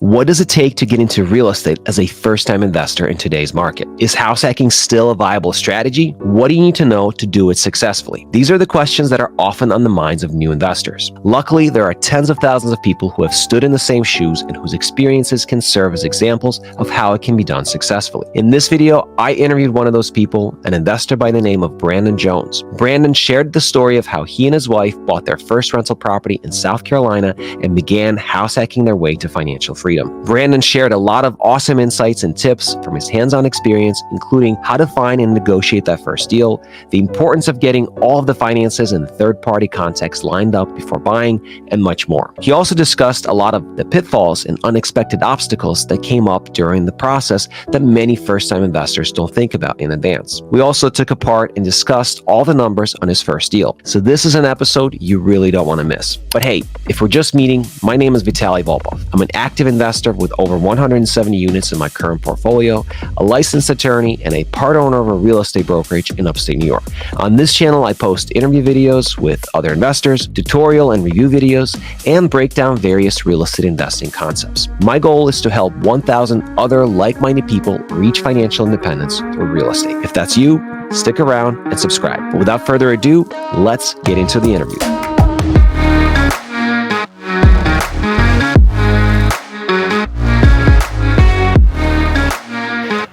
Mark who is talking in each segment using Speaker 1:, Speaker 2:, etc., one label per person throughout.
Speaker 1: What does it take to get into real estate as a first-time investor in today's market? Is house hacking still a viable strategy? What do you need to know to do it successfully? These are the questions that are often on the minds of new investors. Luckily, there are tens of thousands of people who have stood in the same shoes and whose experiences can serve as examples of how it can be done successfully. In this video, I interviewed one of those people, an investor by the name of Brandon Jones. Brandon shared the story of how he and his wife bought their first rental property in South Carolina and began house hacking their way to financial freedom. Brandon shared a lot of awesome insights and tips from his hands-on experience, including how to find and negotiate that first deal, the importance of getting all of the finances and third-party contacts lined up before buying, and much more. He also discussed a lot of the pitfalls and unexpected obstacles that came up during the process that many first-time investors don't think about in advance. We also took apart and discussed all the numbers on his first deal. So this is an episode you really don't want to miss. But hey, if we're just meeting, my name is Vitaly Volpov. I'm an active investor with over 170 units in my current portfolio, a licensed attorney, and a part owner of a real estate brokerage in upstate New York. On this channel, I post interview videos with other investors, tutorial and review videos, and break down various real estate investing concepts. My goal is to help 1,000 other like-minded people reach financial independence through real estate. If that's you, stick around and subscribe. But without further ado, let's get into the interview.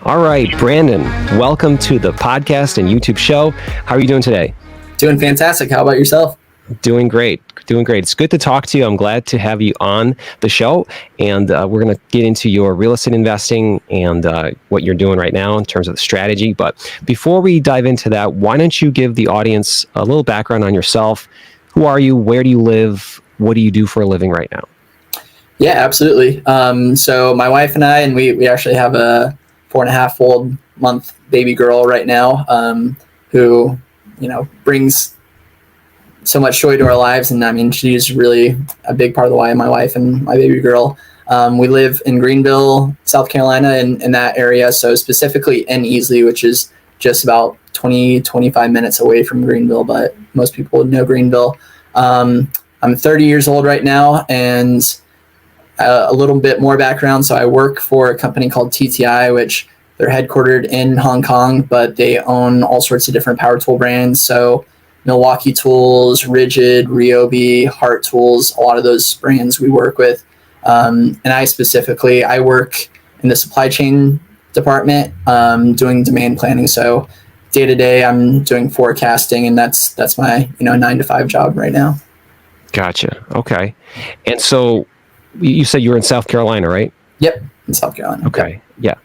Speaker 1: All right, Brandon, welcome to the podcast and YouTube show. How are you doing today?
Speaker 2: Doing fantastic. How about yourself?
Speaker 1: Doing great. It's good to talk to you. I'm glad to have you on the show. And we're going to get into your real estate investing and what you're doing right now in terms of the strategy. But before we dive into that, why don't you give the audience a little background on yourself? Who are you? Where do you live? What do you do for a living right now?
Speaker 2: Yeah, absolutely. So my wife and I, and we actually have a 4.5 month baby girl right now, who, brings so much joy to our lives. And I mean, she's really a big part of the why my wife and my baby girl. We live in Greenville, South Carolina, in that area. So specifically in Easley, which is just about 25 minutes away from Greenville, but most people would know Greenville. I'm 30 years old right now, and a little bit more background. So I work for a company called TTI, which they're headquartered in Hong Kong, but they own all sorts of different power tool brands. So Milwaukee Tools, Rigid, Ryobi, Hart Tools, a lot of those brands we work with. And I work in the supply chain department, doing demand planning. So day to day, I'm doing forecasting, and that's my 9 to 5 job right now.
Speaker 1: Gotcha. Okay. And so you said you were in South Carolina, right?
Speaker 2: Yep, in South Carolina.
Speaker 1: Okay. Yeah.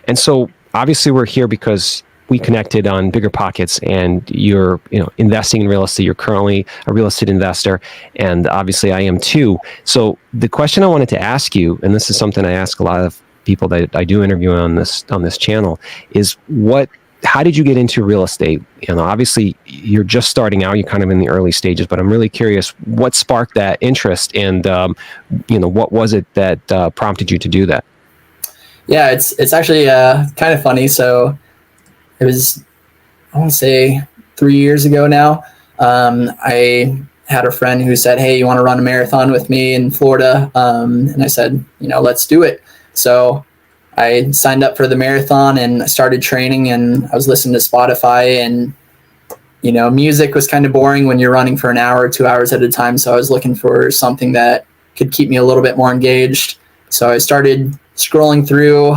Speaker 1: And so obviously we're here because we connected on Bigger Pockets, and you're, investing in real estate. You're currently a real estate investor, and obviously I am too. So the question I wanted to ask you, and this is something I ask a lot of people that I do interview on this channel, is how did you get into real estate? Obviously you're just starting out, you're kind of in the early stages, but I'm really curious what sparked that interest, and what was it that prompted you to do that?
Speaker 2: Yeah, it's actually kind of funny. So it was, I want to say 3 years ago now. I had a friend who said, "Hey, you want to run a marathon with me in Florida?" And I said, let's do it. So I signed up for the marathon and I started training, and I was listening to Spotify, and music was kind of boring when you're running for an hour or 2 hours at a time. So I was looking for something that could keep me a little bit more engaged. So I started scrolling through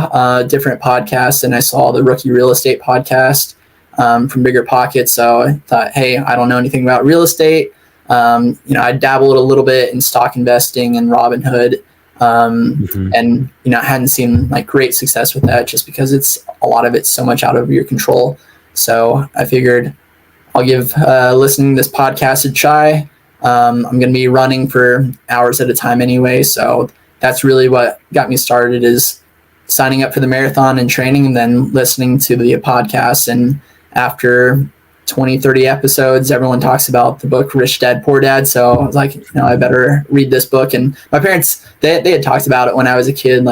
Speaker 2: different podcasts, and I saw the Rookie Real Estate podcast from Bigger Pockets. So I thought, hey, I don't know anything about real estate. I dabbled a little bit in stock investing and Robinhood. And I hadn't seen great success with that, just because a lot of it's so much out of your control. So I figured I'll give listening to this podcast a try. I'm going to be running for hours at a time anyway. So that's really what got me started, is signing up for the marathon and training, and then listening to the podcast. And after 20-30 episodes, everyone talks about the book Rich Dad Poor Dad. So I was like, I better read this book. And my parents, they had talked about it when I was a kid.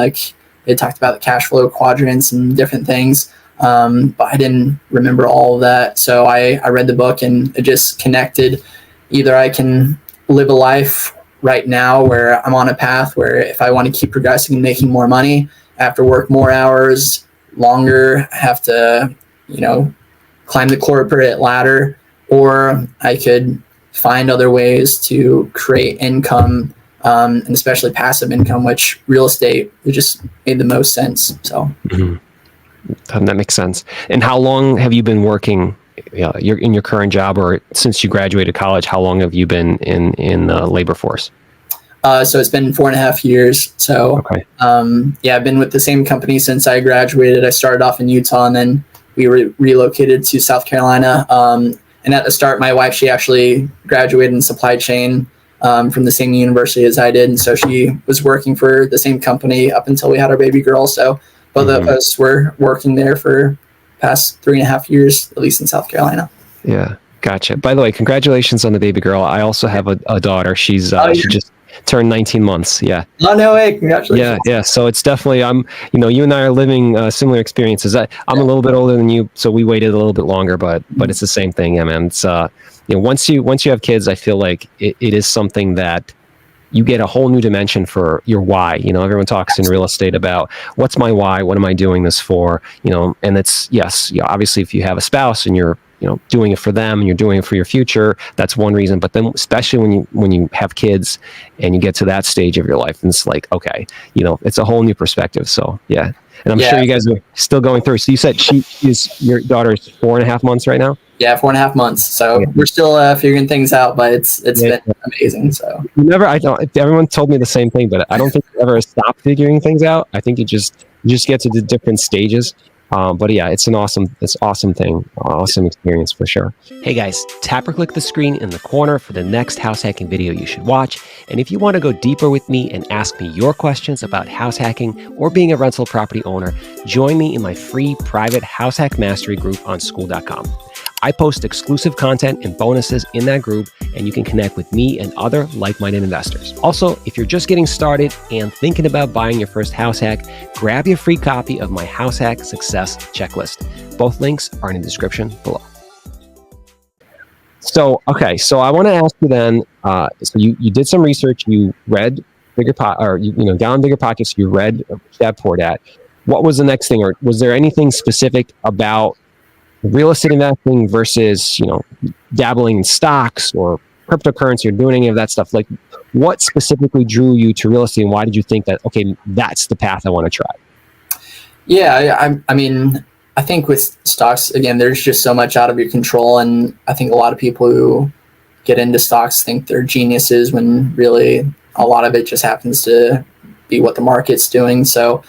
Speaker 2: They talked about the cash flow quadrants and different things, but I didn't remember all of that. So I read the book, and it just connected. Either I can live a life right now where I'm on a path where if I want to keep progressing and making more money, I have to work more hours, longer, I have to, climb the corporate ladder, or I could find other ways to create income, and especially passive income, which real estate, it just made the most sense. So
Speaker 1: that makes sense. And how long have you been working you're in your current job, or since you graduated college, how long have you been in the labor force?
Speaker 2: So it's been 4.5 years. So,
Speaker 1: okay.
Speaker 2: I've been with the same company since I graduated. I started off in Utah, and then we relocated to South Carolina. And at the start, my wife, she actually graduated in supply chain from the same university as I did. And so she was working for the same company up until we had our baby girl. So both of us were working there for past 3.5 years, at least in South Carolina.
Speaker 1: Yeah. Gotcha. By the way, congratulations on the baby girl. I also have a daughter. She's she just turned 19 months. Yeah.
Speaker 2: Oh, no way. Congratulations.
Speaker 1: Yeah. So it's definitely, you and I are living similar experiences. I'm a little bit older than you, so we waited a little bit longer, but it's the same thing. Yeah, man. It's, once you have kids, I feel like it is something that you get a whole new dimension for your why. Everyone talks in real estate about what's my why? What am I doing this for? And it's, yes, obviously if you have a spouse and you're, doing it for them and you're doing it for your future, that's one reason. But then especially when you have kids and you get to that stage of your life, and it's like, okay, it's a whole new perspective. So yeah. And I'm sure you guys are still going through. So you said your daughter is 4.5 months right now?
Speaker 2: Yeah, 4.5 months. So we're still figuring things out, but it's been amazing. So
Speaker 1: everyone told me the same thing, but I don't think you ever stop figuring things out. I think you just get to the different stages. But yeah, it's awesome thing, awesome experience for sure. Hey guys, tap or click the screen in the corner for the next house hacking video you should watch. And if you want to go deeper with me and ask me your questions about house hacking or being a rental property owner, join me in my free private house hack mastery group on school.com. I post exclusive content and bonuses in that group, and you can connect with me and other like-minded investors. Also, if you're just getting started and thinking about buying your first house hack, grab your free copy of my house hack success checklist. Both links are in the description below. So I want to ask you then, so you did some research, you read Down in Bigger Pockets, you read Dad Poor Dad. What was the next thing, or was there anything specific about real estate investing versus, dabbling in stocks or cryptocurrency or doing any of that stuff? Like, what specifically drew you to real estate, and why did you think that, okay, that's the path I want to try?
Speaker 2: Yeah, I mean, I think with stocks, again, there's just so much out of your control. And I think a lot of people who get into stocks think they're geniuses when really a lot of it just happens to be what the market's doing. So,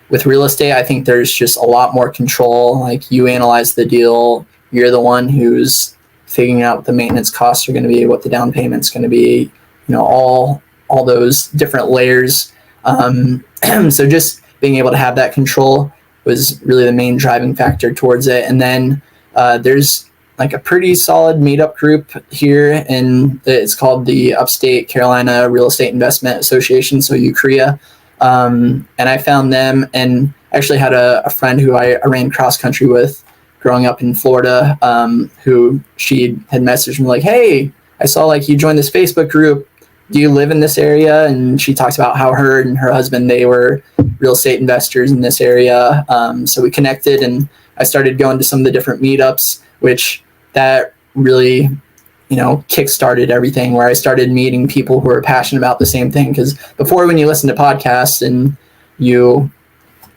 Speaker 2: with real estate, I think there's just a lot more control. Like, you analyze the deal, you're the one who's figuring out what the maintenance costs are going to be, what the down payment's going to be, all those different layers. So just being able to have that control was really the main driving factor towards it. And then there's like a pretty solid meetup group here, and it's called the Upstate Carolina Real Estate Investment Association, so UCREA. And I found them, and actually had a friend who I ran cross country with growing up in Florida, who she had messaged me like, hey, I saw like you joined this Facebook group. Do you live in this area? And she talks about how her and her husband, they were real estate investors in this area. So we connected, and I started going to some of the different meetups, which that really, kick-started everything, where I started meeting people who are passionate about the same thing. Because before, when you listen to podcasts and you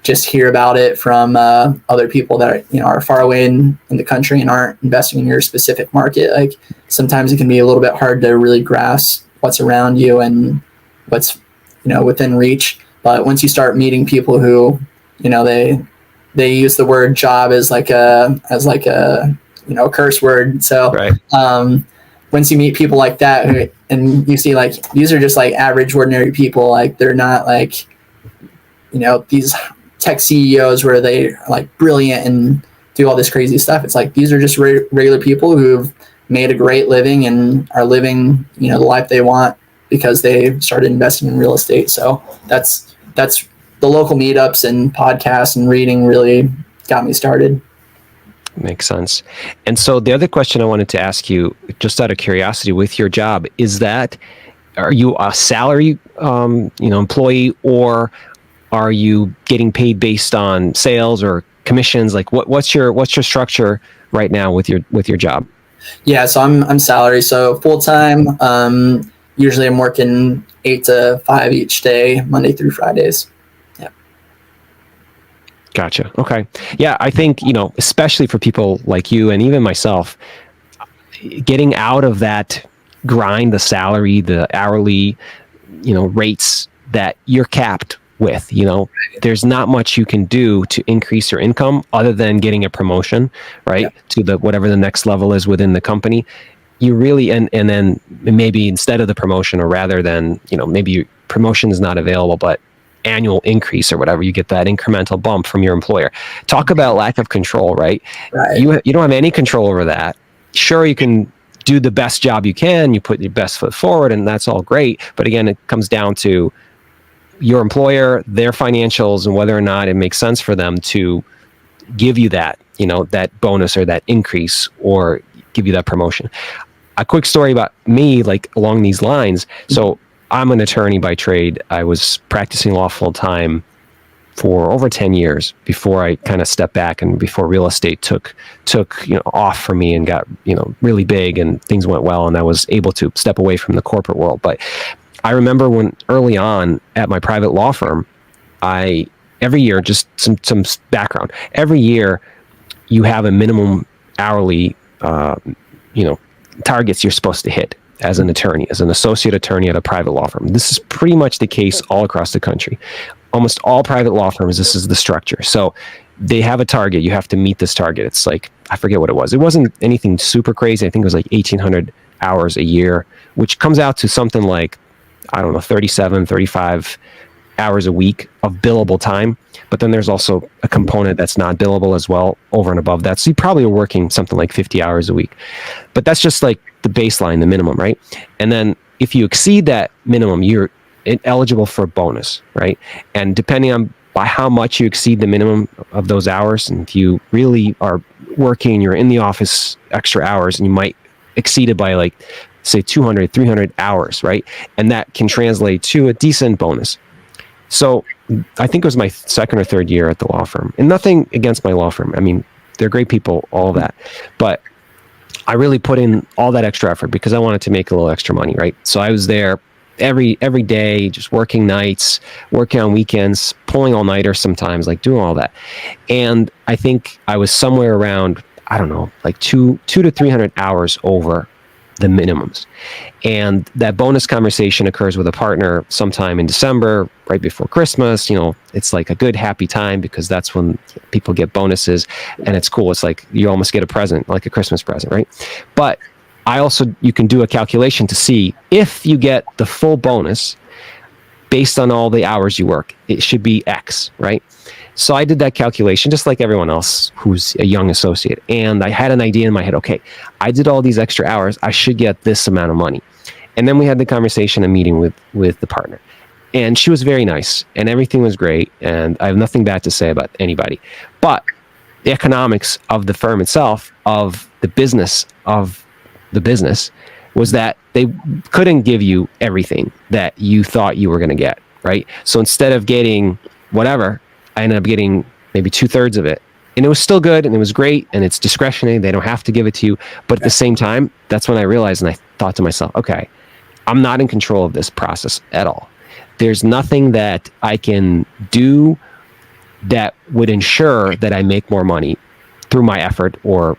Speaker 2: just hear about it from other people that are far away in the country and aren't investing in your specific market, like sometimes it can be a little bit hard to really grasp what's around you and what's within reach. But once you start meeting people who they use the word job as like a curse word. So right. Once you meet people like that, and you see like these are just like average, ordinary people, like they're not like these tech CEOs where they are like brilliant and do all this crazy stuff. It's like these are just regular people who've made a great living and are living the life they want because they started investing in real estate. So that's the local meetups and podcasts and reading really got me started.
Speaker 1: Makes sense. And so the other question I wanted to ask you, just out of curiosity, with your job, is that are you a salary, employee, or are you getting paid based on sales or commissions? Like what's your structure right now with your job?
Speaker 2: Yeah, so I'm salary, so full time. Usually I'm working 8 to 5 each day, Monday through Fridays. Yeah.
Speaker 1: Gotcha. Okay. Yeah, I think, especially for people like you and even myself, getting out of that grind, the salary, the hourly, rates that you're capped with, there's not much you can do to increase your income other than getting a promotion, right?
Speaker 2: Yeah.
Speaker 1: To the whatever the next level is within the company. You really, and then maybe instead of the promotion, or rather than, maybe promotion is not available, but annual increase or whatever, you get that incremental bump from your employer. Talk about lack of control, right?
Speaker 2: Right.
Speaker 1: You don't have any control over that. Sure, you can do the best job you can, you put your best foot forward, and that's all great. But again, it comes down to your employer, their financials, and whether or not it makes sense for them to give you that, that bonus or that increase, or give you that promotion. A quick story about me, like along these lines. So I'm an attorney by trade. I was practicing law full time for over 10 years before I kind of stepped back, and before real estate took off for me and got really big and things went well, and I was able to step away from the corporate world. But I remember when early on at my private law firm, every year, just some background, every year you have a minimum hourly targets you're supposed to hit as an attorney, as an associate attorney at a private law firm. This is pretty much the case all across the country. Almost all private law firms, this is the structure. So they have a target. You have to meet this target. It's like, I forget what it was. It wasn't anything super crazy. I think it was like 1,800 hours a year, which comes out to something like, I don't know, 37, 35 hours a week of billable time. But then there's also a component that's not billable as well, over and above that. So you probably are working something like 50 hours a week. But that's just like the baseline, the minimum, right? And then if you exceed that minimum, you're eligible for a bonus, right? And depending on by how much you exceed the minimum of those hours, and if you really are working, you're in the office extra hours, and you might exceed it by like, say 200, 300 hours, right? And that can translate to a decent bonus. So I think it was my second or third year at the law firm, and nothing against my law firm. I mean, they're great people, all of that. But I really put in all that extra effort because I wanted to make a little extra money, right? So I was there every day, just working nights, working on weekends, pulling all-nighters sometimes, like doing all that. And I think I was somewhere around, I don't know, like 200 to 300 hours over the minimums. And that bonus conversation occurs with a partner sometime in December, right before Christmas. It's like a good, happy time because that's when people get bonuses, and it's cool. It's like you almost get a present, like a Christmas present, right? But you can do a calculation to see if you get the full bonus based on all the hours you work, it should be X, right? So I did that calculation just like everyone else who's a young associate. And I had an idea in my head, okay, I did all these extra hours, I should get this amount of money. And then we had the conversation, a meeting with the partner. And she was very nice and everything was great. And I have nothing bad to say about anybody. But the economics of the firm itself, of the business, was that they couldn't give you everything that you thought you were going to get, right? So instead of getting whatever, I ended up getting maybe 2/3 of it. And it was still good and it was great and it's discretionary. They don't have to give it to you. But at the same time, that's when I realized, and I thought to myself, okay, I'm not in control of this process at all. There's nothing that I can do that would ensure that I make more money through my effort or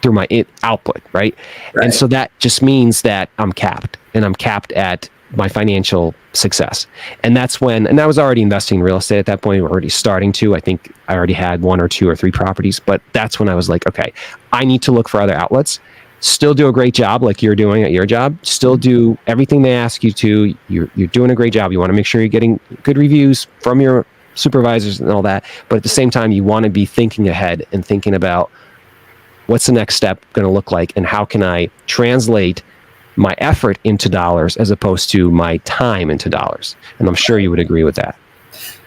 Speaker 1: through my output, right? And so that just means that I'm capped, and I'm capped at my financial success. And that's when, and I was already investing in real estate at that point, already starting to, I think I already had 1 or 2 or 3 properties, but that's when I was like, okay, I need to look for other outlets, still do a great job like you're doing at your job, still do everything they ask you to. You're doing a great job. You want to make sure you're getting good reviews from your supervisors and all that. But at the same time, you want to be thinking ahead and thinking about what's the next step going to look like, and how can I translate my effort into dollars as opposed to my time into dollars. And I'm sure you would agree with that.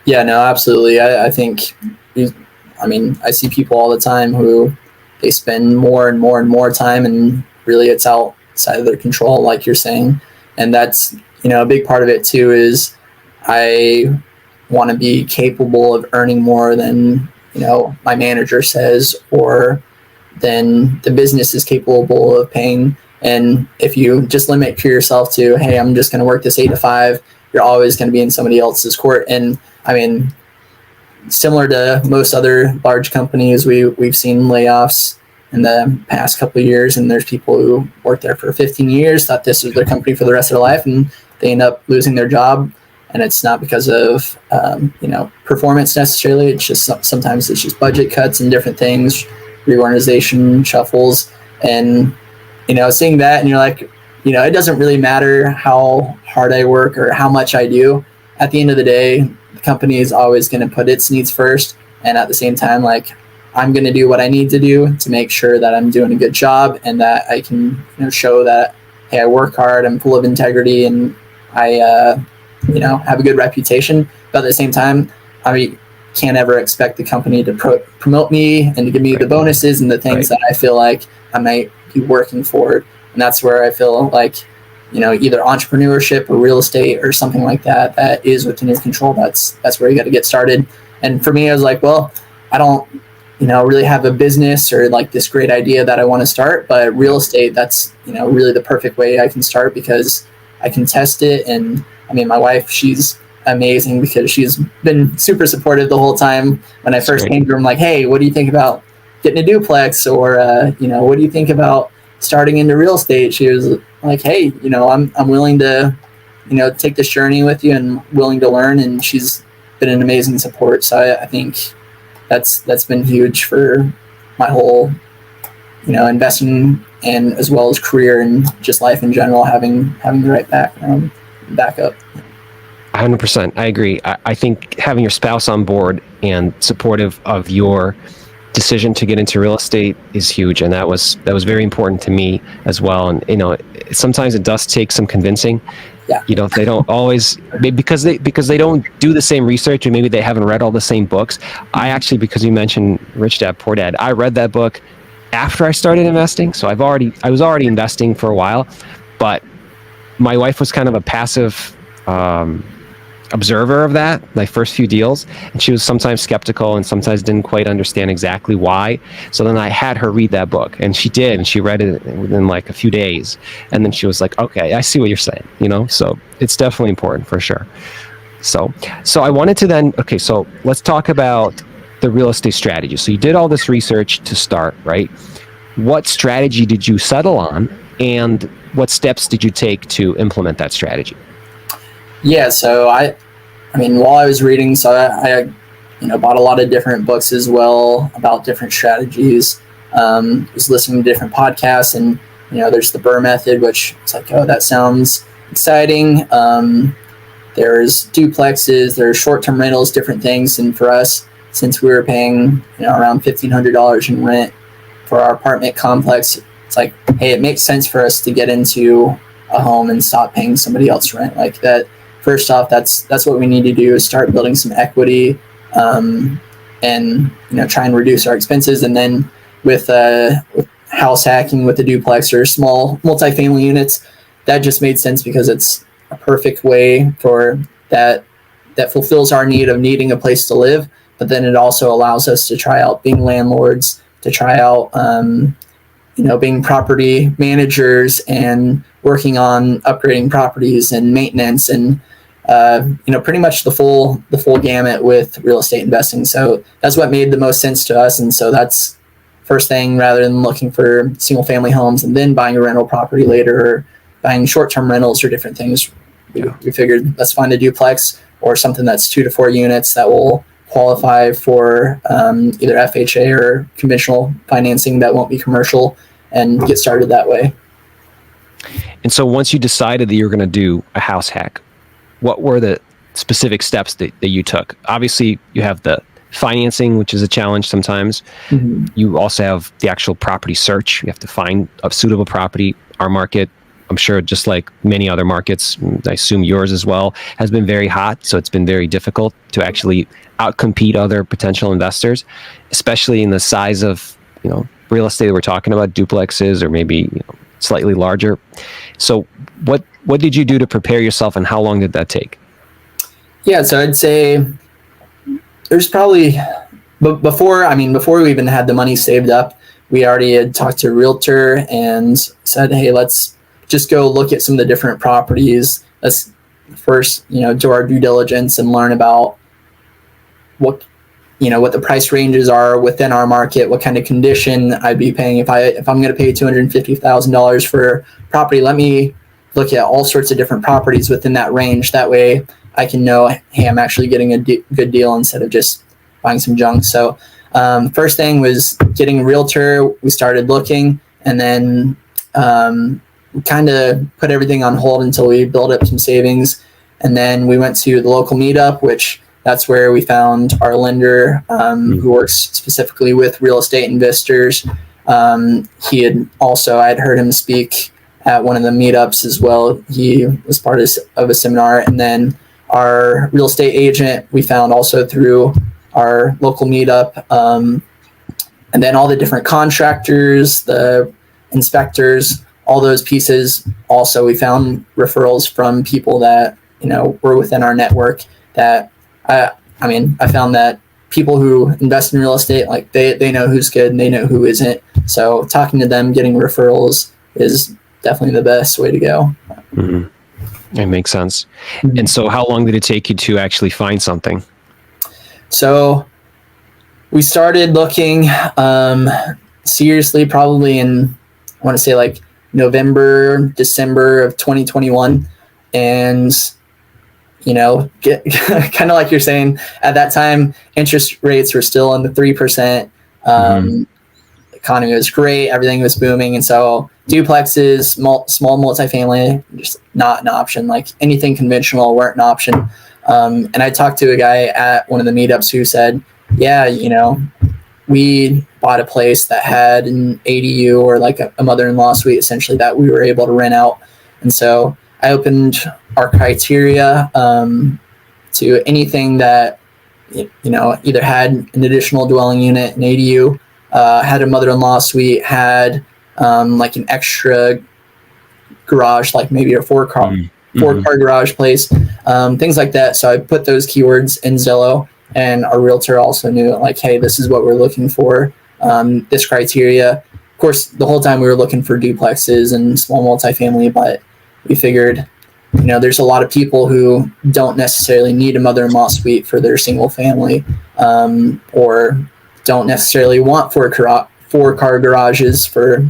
Speaker 2: Yeah, no, absolutely. I think, I see people all the time who they spend more and more and more time, and really it's outside of their control, like you're saying. And that's, a big part of it too, is I want to be capable of earning more than, my manager says, or than the business is capable of paying. And if you just limit yourself to, hey, I'm just going to work this 8 to 5, you're always going to be in somebody else's court. And I mean, similar to most other large companies, we've seen layoffs in the past couple of years, and there's people who worked there for 15 years, thought this was their company for the rest of their life, and they end up losing their job. And it's not because of performance necessarily. It's just sometimes it's just budget cuts and different things, reorganization, shuffles, and seeing that, and you're like, it doesn't really matter how hard I work or how much I do. At the end of the day, the company is always going to put its needs first, and at the same time, like, I'm going to do what I need to do to make sure that I'm doing a good job, and that I can show that, hey, I work hard, I'm full of integrity, and I have a good reputation. But at the same time, I can't ever expect the company to promote me and to give me the bonuses and the things that I feel like I might be working for. And that's where I feel like, either entrepreneurship or real estate or something like that, that is within your control. That's where you got to get started. And for me, I was like, well, I don't, really have a business or like this great idea that I want to start, but real estate, that's, really the perfect way I can start, because I can test it. And I mean, my wife, she's amazing, because she's been super supportive the whole time. When I first came to her, I'm like, hey, what do you think about getting a duplex? Or, what do you think about starting into real estate? She was like, hey, I'm willing to, take this journey with you and willing to learn. And she's been an amazing support. So I think that's been huge for my whole, investing and as well as career and just life in general, having the right background, backup.
Speaker 1: 100%. I agree. I think having your spouse on board and supportive of your decision to get into real estate is huge, and that was very important to me as well. And sometimes it does take some convincing. Yeah. They don't always, because they don't do the same research, and maybe they haven't read all the same books. I actually, because you mentioned Rich Dad Poor Dad, I read that book after I started investing, so I was already investing for a while, but my wife was kind of a passive observer of that, my first few deals, and she was sometimes skeptical and sometimes didn't quite understand exactly why. So then I had her read that book, and she did, and she read it within like a few days, and then she was like, okay, I see what you're saying, so it's definitely important for sure. So I wanted to then, so let's talk about the real estate strategy. So you did all this research to start, right? What strategy did you settle on, and what steps did you take to implement that strategy?
Speaker 2: Yeah, so I mean, while I was reading, so I bought a lot of different books as well about different strategies. Was listening to different podcasts, and there's the Burr method, which it's like, oh, that sounds exciting. There's duplexes, there's short-term rentals, different things. And for us, since we were paying around $1,500 in rent for our apartment complex, it's like, hey, it makes sense for us to get into a home and stop paying somebody else rent like that. First off, that's what we need to do, is start building some equity, and try and reduce our expenses. And then with house hacking with the duplex or small multifamily units, that just made sense because it's a perfect way for that fulfills our need of needing a place to live. But then it also allows us to try out being landlords, to try out being property managers and working on upgrading properties and maintenance and pretty much the full gamut with real estate investing. So that's what made the most sense to us. And so that's first thing, rather than looking for single family homes and then buying a rental property later, or buying short-term rentals or different things. We figured, let's find a duplex or something that's 2 to 4 units that will qualify for either FHA or conventional financing that won't be commercial, and get started that way.
Speaker 1: And so once you decided that you were going to do a house hack, what were the specific steps that you took? Obviously, you have the financing, which is a challenge sometimes. Mm-hmm. You also have the actual property search. You have to find a suitable property. Our market, I'm sure, just like many other markets, I assume yours as well, has been very hot. So it's been very difficult to actually outcompete other potential investors, especially in the size of, real estate that we're talking about, duplexes or maybe slightly larger. So what did you do to prepare yourself, and how long did that take?
Speaker 2: Yeah, so I'd say there's probably, but before we even had the money saved up, we already had talked to a realtor and said, hey, let's just go look at some of the different properties. Let's first, do our due diligence and learn about what the price ranges are within our market, what kind of condition I'd be paying. If I'm going to pay $250,000 for property, let me look at all sorts of different properties within that range. That way I can know, hey, I'm actually getting a good deal instead of just buying some junk. So first thing was getting a realtor. We started looking, and then we kind of put everything on hold until we built up some savings. And then we went to the local meetup, which that's where we found our lender, who works specifically with real estate investors. I'd heard him speak at one of the meetups as well. He was part of a seminar. And then our real estate agent we found also through our local meetup. And then all the different contractors, the inspectors, all those pieces. Also, we found referrals from people that, were within our network. That I found that people who invest in real estate, like they know who's good and they know who isn't. So talking to them, getting referrals is definitely the best way to go.
Speaker 1: Mm-hmm. It makes sense. Mm-hmm. And so how long did it take you to actually find something?
Speaker 2: So we started looking seriously probably in, I want to say like November, December of 2021. And, kind of like you're saying, at that time, interest rates were still in the 3%. Economy was great. Everything was booming. And so duplexes, small multifamily, just not an option. Like anything conventional weren't an option. And I talked to a guy at one of the meetups who said, yeah, we bought a place that had an ADU or like a mother-in-law suite, essentially, that we were able to rent out. And so I opened our criteria to anything that, either had an additional dwelling unit, an ADU, had a mother-in-law suite, had like an extra garage, like maybe a four-car garage place, things like that. So I put those keywords in Zillow, and our realtor also knew, like, hey, this is what we're looking for, this criteria. Of course, the whole time we were looking for duplexes and small multifamily, but we figured, there's a lot of people who don't necessarily need a mother-in-law suite for their single family, or don't necessarily want four-car garages for,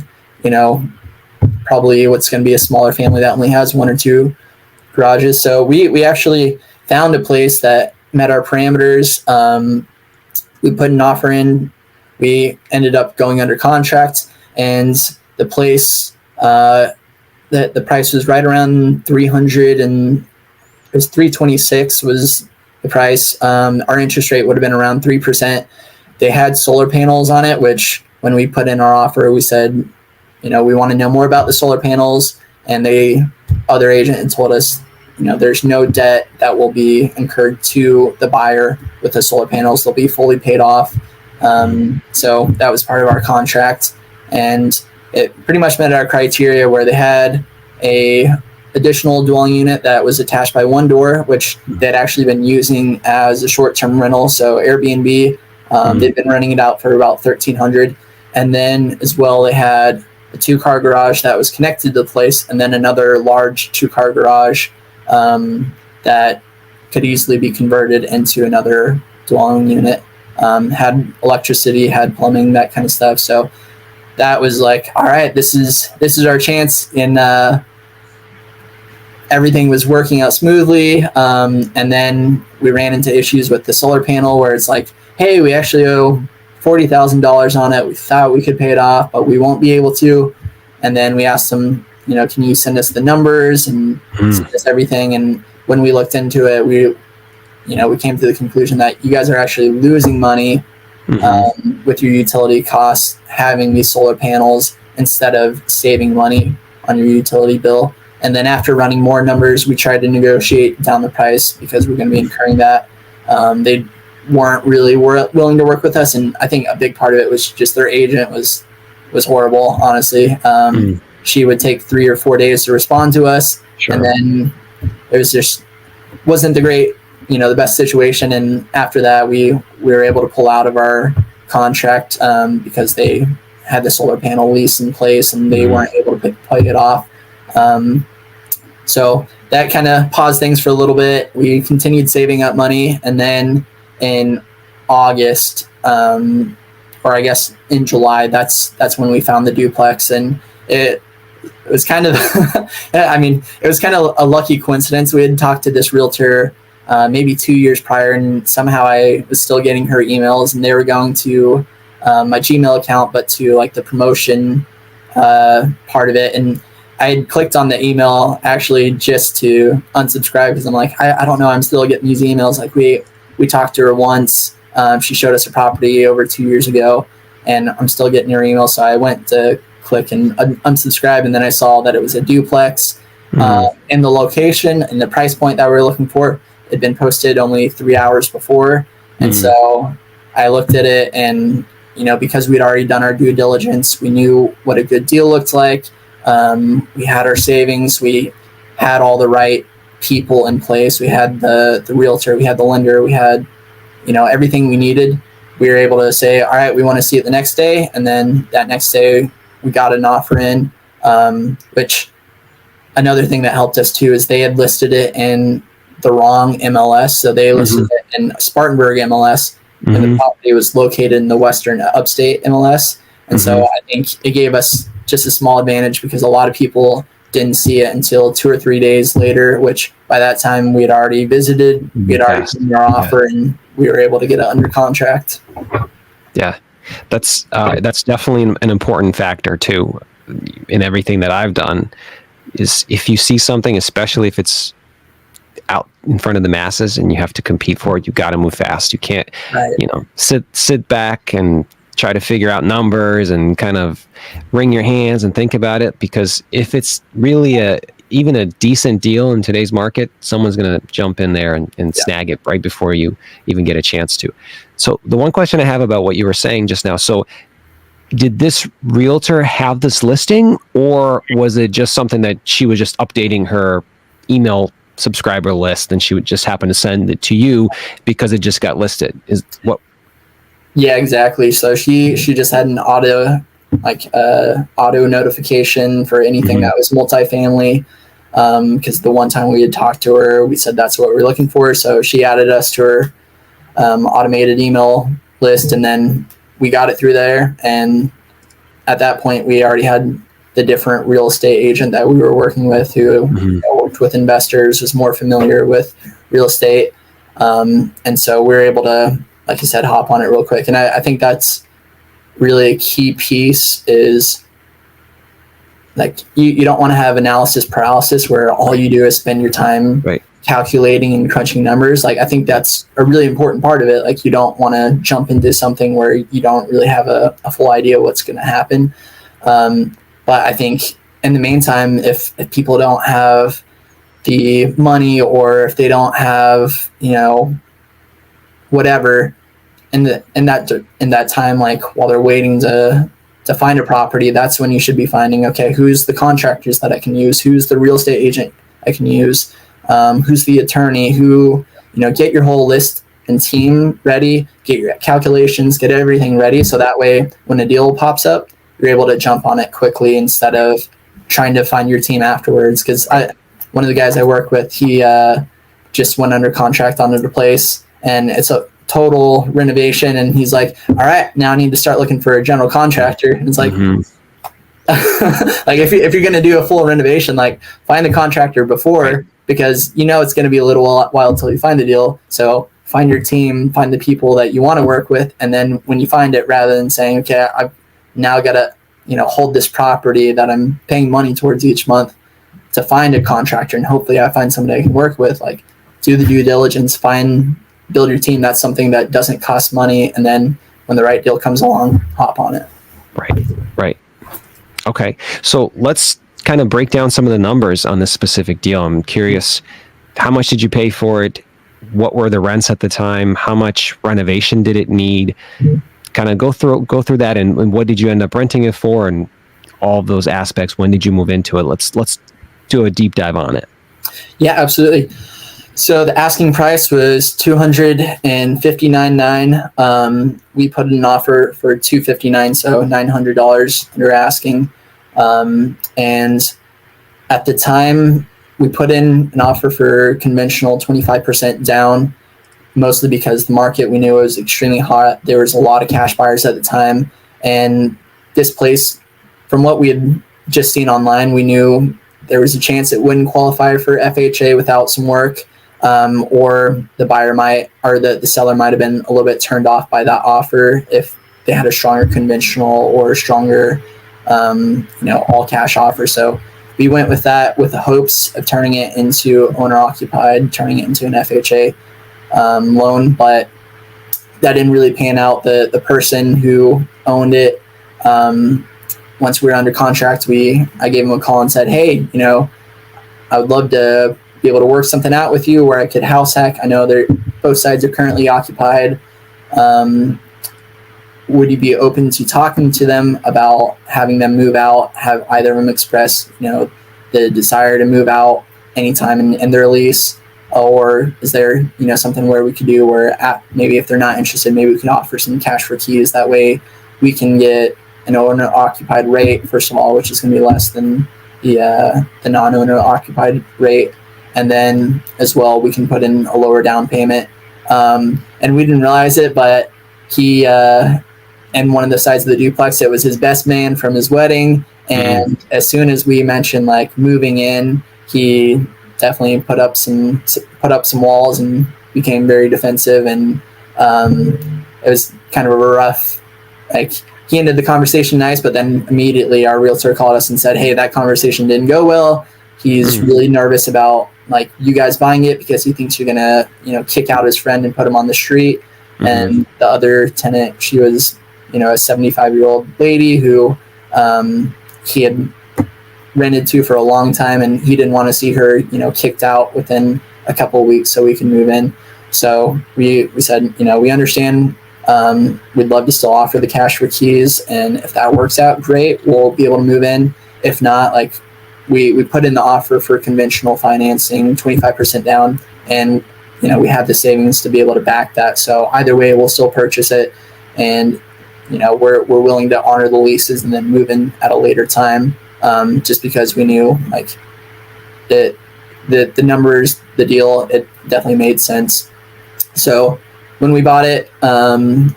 Speaker 2: probably what's going to be a smaller family that only has one or two garages. So we actually found a place that met our parameters. We put an offer in. We ended up going under contract, and the place, the price was right around 300, and it was 326 was the price. Our interest rate would have been around 3%. They had solar panels on it, which when we put in our offer, we said, we want to know more about the solar panels. And other agent told us, there's no debt that will be incurred to the buyer with the solar panels. They'll be fully paid off. So that was part of our contract. And it pretty much met our criteria, where they had a additional dwelling unit that was attached by one door, which they'd actually been using as a short-term rental. So Airbnb, they've been renting it out for about $1,300. And then as well, they had a 2-car garage that was connected to the place, and then another large 2-car garage that could easily be converted into another dwelling unit. Had electricity, had plumbing, that kind of stuff. So that was like, all right, this is our chance. And everything was working out smoothly. And then we ran into issues with the solar panel, where it's like, hey, we actually owe $40,000 on it. We thought we could pay it off, but we won't be able to. And then we asked them, can you send us the numbers and send us everything? And when we looked into it, we came to the conclusion that you guys are actually losing money with your utility costs having these solar panels instead of saving money on your utility bill. And then after running more numbers, we tried to negotiate down the price because we're going to be incurring that. They weren't really willing to work with us, and I think a big part of it was just their agent was horrible, honestly. she would take 3 or 4 days to respond to us.
Speaker 1: Sure.
Speaker 2: And then it was just wasn't the best situation. And after that, we were able to pull out of our contract because they had the solar panel lease in place and they weren't able to pay it off. So that kind of paused things for a little bit. We continued saving up money, and then in August, or I guess in July, that's when we found the duplex, and it was kind of, it was kind of a lucky coincidence. We had talked to this realtor maybe 2 years prior, and somehow I was still getting her emails, and they were going to my Gmail account, but to like the promotion part of it. And I had clicked on the email actually just to unsubscribe because I'm like, I don't know, I'm still getting these emails. Like we talked to her once. She showed us a property over 2 years ago, and I'm still getting her email. So I went to click and unsubscribe, and then I saw that it was a duplex, and the location and the price point that we were looking for had been posted only 3 hours before. And so I looked at it, and because we'd already done our due diligence, we knew what a good deal looked like. We had our savings, we had all the right people in place, we had the realtor, we had the lender, we had everything we needed. We were able to say, all right, we want to see it the next day. And then that next day we got an offer in, which another thing that helped us too is they had listed it in the wrong MLS. So they listed it in Spartanburg MLS, and the property was located in the Western Upstate MLS. And so I think it gave us just a small advantage because a lot of people didn't see it until 2 or 3 days later, which by that time we had already visited, we had already seen our offer, and we were able to get it under contract.
Speaker 1: Yeah, that's definitely an important factor too in everything that I've done. Is if you see something, especially if it's out in front of the masses and you have to compete for it, you got to move fast. You can't, sit back and try to figure out numbers and kind of wring your hands and think about it, because if it's really even a decent deal in today's market, someone's going to jump in there and snag it right before you even get a chance to. So the one question I have about what you were saying just now, so did this realtor have this listing, or was it just something that she was just updating her email subscriber list and she would just happen to send it to you because it just got listed? Is what?
Speaker 2: Yeah, exactly. So she just had an auto notification for anything that was multifamily. Because the one time we had talked to her, we said that's what we're looking for. So she added us to her automated email list, and then we got it through there. And at that point, we already had the different real estate agent that we were working with who worked with investors, was more familiar with real estate. And so we were able to, like you said, hop on it real quick. And I think that's really a key piece is like you don't want to have analysis paralysis where all you do is spend your time calculating and crunching numbers. Like I think that's a really important part of it. Like you don't want to jump into something where you don't really have a full idea what's going to happen. But I think in the meantime, if people don't have the money, or if they don't have, whatever in that time, like while they're waiting to find a property, that's when you should be finding, okay, who's the contractors that I can use? Who's the real estate agent I can use? Who's the attorney? Get your whole list and team ready, get your calculations, get everything ready. So that way, when a deal pops up, you're able to jump on it quickly instead of trying to find your team afterwards. Because one of the guys I work with, he just went under contract on a place, and it's a total renovation. And he's like, all right, now I need to start looking for a general contractor. And it's like, like if you're going to do a full renovation, like find the contractor before, because it's going to be a little while until you find the deal. So find your team, find the people that you want to work with. And then when you find it, rather than saying, okay, I've now got to, hold this property that I'm paying money towards each month to find a contractor, and hopefully I find somebody I can work with, like do the due diligence, build your team. That's something that doesn't cost money. And then when the right deal comes along, hop on it.
Speaker 1: Right. Okay. So let's kind of break down some of the numbers on this specific deal. I'm curious, how much did you pay for it? What were the rents at the time? How much renovation did it need? Kind of go through that, and what did you end up renting it for, and all of those aspects? When did you move into it? Let's do a deep dive on it.
Speaker 2: Yeah, absolutely. So the asking price was $259,900. We put in an offer for $259,000, so $900 under asking. And at the time, we put in an offer for conventional 25% down, mostly because the market, we knew it was extremely hot. There was a lot of cash buyers at the time. And this place, from what we had just seen online, we knew there was a chance it wouldn't qualify for FHA without some work. Or the buyer might, or the seller might have been a little bit turned off by that offer if they had a stronger conventional or stronger, all cash offer. So we went with that with the hopes of turning it into owner occupied, turning it into an FHA loan, but that didn't really pan out. The person who owned it, once we were under contract, I gave him a call and said, hey, I would love to be able to work something out with you where I could house hack. I know both sides are currently occupied. Would you be open to talking to them about having them move out? Have either of them express, the desire to move out anytime in their lease? Or is there, something where we could do where maybe if they're not interested, maybe we can offer some cash for keys. That way we can get an owner occupied rate, first of all, which is going to be less than the non-owner occupied rate. And then as well, we can put in a lower down payment. And we didn't realize it, but he, and one of the sides of the duplex, it was his best man from his wedding. And as soon as we mentioned like moving in, he definitely put up some walls and became very defensive. And it was kind of a rough, like, he ended the conversation nice, but then immediately our realtor called us and said, hey, that conversation didn't go well. He's really nervous about like you guys buying it because he thinks you're gonna, kick out his friend and put him on the street. And the other tenant, she was, a 75-year-old lady who he had rented to for a long time, and he didn't want to see her, kicked out within a couple of weeks so we can move in. So we said, we understand. We'd love to still offer the cash for keys, and if that works out, great, we'll be able to move in. If not, like we put in the offer for conventional financing, 25% down, and we have the savings to be able to back that. So either way, we'll still purchase it, and we're willing to honor the leases and then move in at a later time, just because we knew like the numbers, the deal, it definitely made sense. So when we bought it, the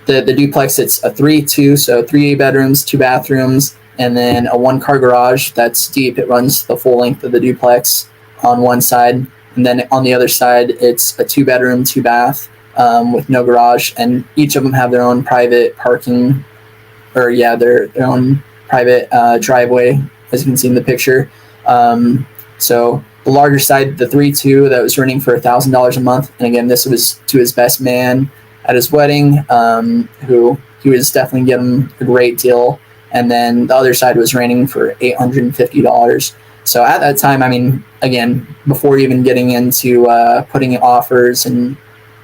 Speaker 2: duplex, it's a 3-2, so 3 bedrooms, 2 bathrooms, and then a 1-car garage that's deep. It runs the full length of the duplex on one side, and then on the other side, it's a 2-bedroom, 2-bath with no garage, and each of them have their own private parking, or their own private driveway, as you can see in the picture. So the larger side, the 3-2, that was renting for $1,000 a month, and again, this was to his best man at his wedding, who he was definitely getting a great deal. And then the other side was renting for $850. So at that time, I mean, again, before even getting into putting in offers and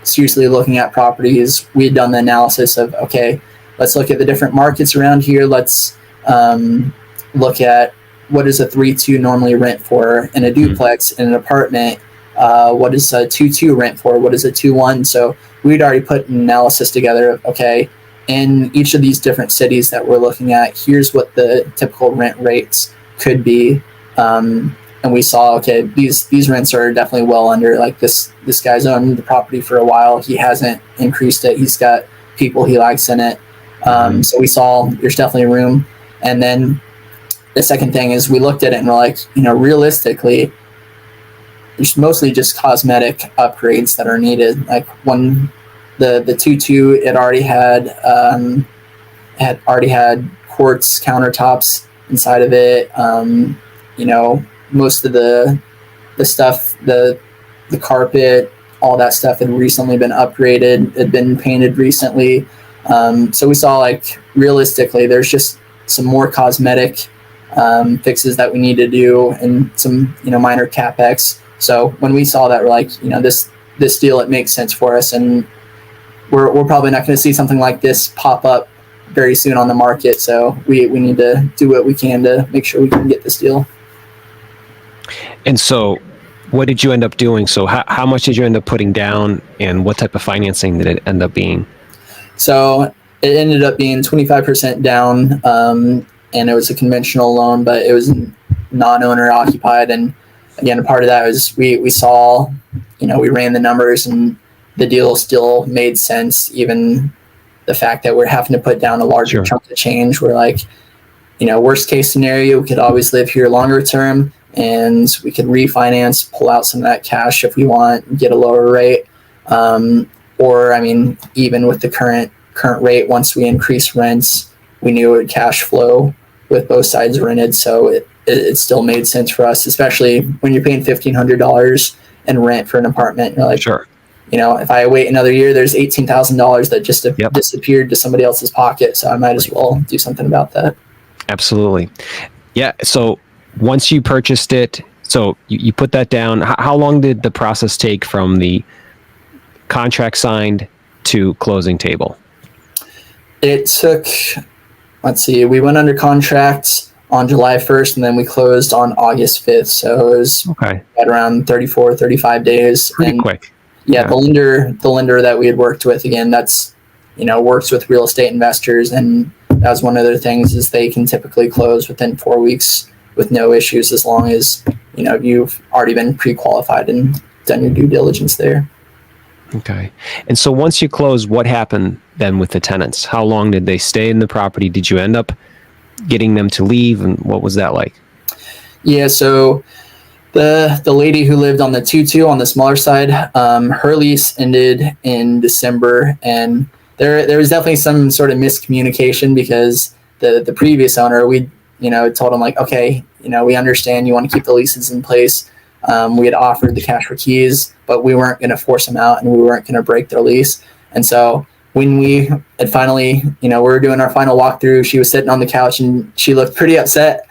Speaker 2: seriously looking at properties, we had done the analysis of, okay, let's look at the different markets around here. Let's look at what does a 3-2 normally rent for in a duplex, in an apartment. What does a 2-2 rent for? What is a 2-1? So we'd already put an analysis together of, okay, in each of these different cities that we're looking at, here's what the typical rent rates could be. And we saw, okay, these rents are definitely well under, like this guy's owned the property for a while. He hasn't increased it. He's got people he likes in it. So we saw there's definitely room. And then the second thing is we looked at it and we're like, realistically, there's mostly just cosmetic upgrades that are needed. Like when the 2-2, it already had quartz countertops inside of it. Most of the stuff, the carpet, all that stuff had recently been upgraded, had been painted recently. So we saw, like, realistically, there's just some more cosmetic fixes that we need to do, and some minor capex. So when we saw that, we're like, this deal, it makes sense for us, and we're probably not going to see something like this pop up very soon on the market. So we need to do what we can to make sure we can get this deal.
Speaker 1: And so what did you end up doing? So how much did you end up putting down, and what type of financing did it end up being?
Speaker 2: So it ended up being 25% down, and it was a conventional loan, but it was non-owner occupied. And again, a part of that was we saw, we ran the numbers, and the deal still made sense. Even the fact that we're having to put down a larger chunk of change, we're like, worst case scenario, we could always live here longer term, and we could refinance, pull out some of that cash if we want, get a lower rate. Or, even with the current rate, once we increase rents, we knew it would cash flow with both sides rented. So it still made sense for us, especially when you're paying $1,500 in rent for an apartment. You're like,
Speaker 1: sure.
Speaker 2: If I wait another year, there's $18,000 that just disappeared to somebody else's pocket. So I might as well do something about that.
Speaker 1: Absolutely. Yeah. So once you purchased it, so you put that down. How long did the process take from the contract signed to closing table?
Speaker 2: It took, we went under contract on July 1st, and then we closed on August 5th. So it was right around 34, 35 days.
Speaker 1: Pretty quick.
Speaker 2: Yeah, the lender that we had worked with, again, that's, works with real estate investors. And that was one of their things, is they can typically close within 4 weeks with no issues, as long as, you've already been pre-qualified and done your due diligence there.
Speaker 1: Okay. And so once you close, what happened then with the tenants? How long did they stay in the property? Did you end up getting them to leave, and what was that like? Yeah, so the lady who lived on the 2-2 on the smaller side, her lease ended in December, and there was definitely some sort of miscommunication, because the previous owner, we told him like, okay, we understand you want to keep the leases in place. We had offered the cash for keys, but we weren't going to force them out, and we weren't going to break their lease. And so when we had finally, we were doing our final walkthrough, she was sitting on the couch, and she looked pretty upset.